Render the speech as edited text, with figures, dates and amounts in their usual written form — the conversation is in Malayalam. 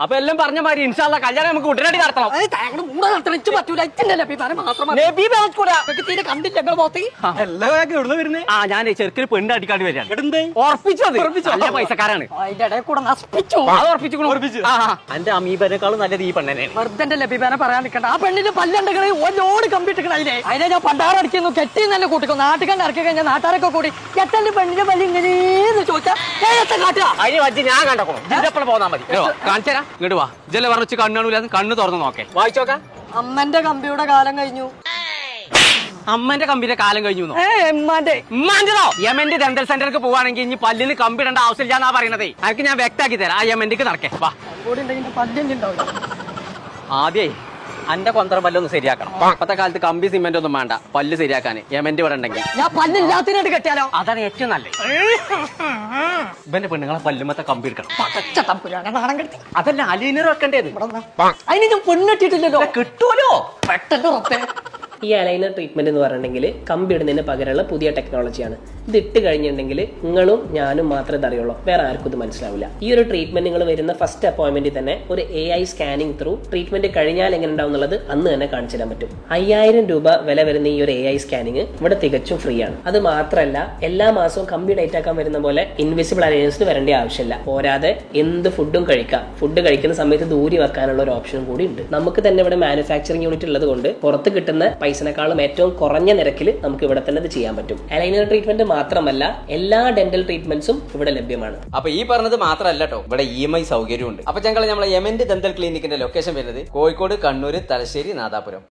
അപ്പൊ എല്ലാം പറഞ്ഞ മാതിരി ഇൻഷാല്ല കല്യാണം നമുക്ക് ഉടനടി നടത്തണം. ആ ഞാൻ ചെറുക്കിന് പെണ്ണ് അടിക്കാണ്ട് വരികയാണ്. നല്ല പൈസക്കാരാണ്. എന്റെ അമീബനേക്കാളും നല്ലത് ഈ പെണ്ണനെ. വെറുതെ ലഭ്യനെ പറയാൻ നിൽക്കണ്ട. ആ പെണ്ണിന്റെ പല്ലുണ്ടെങ്കിൽ ഓരോട് കമ്പിട്ടിക്കണം. അതിനെ ഞാൻ പണ്ടാറടിക്കുന്നു കെട്ടി നല്ല കൂട്ടിക്കും. നാട്ടുകാണ്ട് ഇറക്കി കഴിഞ്ഞാൽ നാട്ടുകാരൊക്കെ കൂടി എത്തന്റെ പെണ്ണിന്റെ പല്ല് ഇങ്ങനെ ചോദിച്ചാൽ അതിന് വച്ച് ഞാൻ കണ്ടോ ഇതിന്റെ പോന്നാ മതി. കാണിച്ചാ ഇങ്ങോട്ട് വാ. ജല പറഞ്ഞ് കണ്ണാണൂല കണ്ണ് തുറന്ന് നോക്കേ. വായിച്ചോക്ക. അമ്മന്റെ കമ്പിയുടെ കാലം കഴിഞ്ഞു. അമ്മന്റെ കമ്പിന്റെ കാലം കഴിഞ്ഞു. ഉമ്മാന്റെതോ? യമന്റെ ഡെന്റൽ സെന്ററിലേക്ക് പോവാണെങ്കിൽ ഇനി പല്ലിന് കമ്പിടേണ്ട ആവശ്യമില്ല എന്നാ പറയണതേ. അതൊക്കെ ഞാൻ വ്യക്താക്കി തരാം. ആ യമന്റെക്ക് നടക്കേ വാ. ആദ്യേ അന്റെ കൊന്തറ പല്ലൊന്ന് ശരിയാക്കണം. ഇപ്പത്തെ കാലത്ത് കമ്പി സിമെന്റ് ഒന്നും വേണ്ട പല്ല് ശരിയാക്കാൻ. യമന്റെ ഇവിടെ ഉണ്ടെങ്കിൽ ഞാൻ പല്ലില്ലാത്തിനായിട്ട് കെട്ടിയാലോ? അതാണ് ഏറ്റവും നല്ലത്. ഇവന്റെ പെണ്ണുങ്ങളെ പല്ലുമത്തെ കമ്പി എടുക്കണം. അതല്ല അലീനർ വെക്കണ്ടേത്. അതിന് ഞാൻ പെണ്ണെട്ടിട്ടില്ലല്ലോ. കിട്ടുമല്ലോ പെട്ടെന്ന്. ഈ അലൈനർ ട്രീറ്റ്മെന്റ് എന്ന് പറഞ്ഞിട്ടുണ്ടെങ്കിൽ കമ്പി ഇടുന്നതിന് പകരമുള്ള പുതിയ ടെക്നോളജിയാണ്. ഇത് ഇട്ട് കഴിഞ്ഞിട്ടുണ്ടെങ്കിൽ നിങ്ങളും ഞാനും മാത്രമേ ഇത് അറിയുള്ളൂ, വേറെ ആർക്കും ഇത് മനസ്സിലാവില്ല. ഈ ഒരു ട്രീറ്റ്മെന്റ് നിങ്ങൾ വരുന്ന ഫസ്റ്റ് അപ്പോയിന്റ്മെന്റിൽ തന്നെ ഒരു AI സ്കാനിങ് ത്രൂ ട്രീറ്റ്മെന്റ് കഴിഞ്ഞാൽ എങ്ങനെ ഉണ്ടാവും എന്നുള്ളത് അന്ന് തന്നെ കാണിച്ചു തരാൻ പറ്റും. 5000 രൂപ വില വരുന്ന ഈ ഒരു AI സ്കാനിങ് ഇവിടെ തികച്ചും ഫ്രീ ആണ്. അത് മാത്രമല്ല എല്ലാ മാസവും കമ്പി ഡേറ്റ് ആക്കാൻ വരുന്ന പോലെ ഇൻവിസിബിൾ അലയൻസിന് വരേണ്ട ആവശ്യമില്ല. പോരാതെ എന്ത് ഫുഡും കഴിക്കാം. ഫുഡ് കഴിക്കുന്ന സമയത്ത് ദൂരി വെക്കാനുള്ള ഒരു ഓപ്ഷനും കൂടി ഉണ്ട്. നമുക്ക് തന്നെ ഇവിടെ മാനുഫാക്ചറിംഗ് യൂണിറ്റ് ഉള്ളത് കൊണ്ട് പുറത്ത് കിട്ടുന്ന പൈസനേക്കാളും ഏറ്റവും കുറഞ്ഞ നിരക്കിൽ നമുക്ക് ഇവിടെ തന്നെ ഇത് ചെയ്യാൻ പറ്റും. അലൈനർ ട്രീറ്റ്മെന്റ് മാത്രമല്ല എല്ലാ ഡെന്റൽ ട്രീറ്റ്മെന്റ്സും ഇവിടെ ലഭ്യമാണ്. അപ്പൊ ഈ പറഞ്ഞത് മാത്രമല്ല കേട്ടോ, ഇവിടെ EMI സൗകര്യമുണ്ട്. അപ്പൊ ഞങ്ങൾ നമ്മളെ യമന്റെ ഡെന്റൽ ക്ലിനിക്കിന്റെ ലൊക്കേഷൻ വരുന്നത് കോഴിക്കോട്, കണ്ണൂർ, തലശ്ശേരി, നാദാപുരം.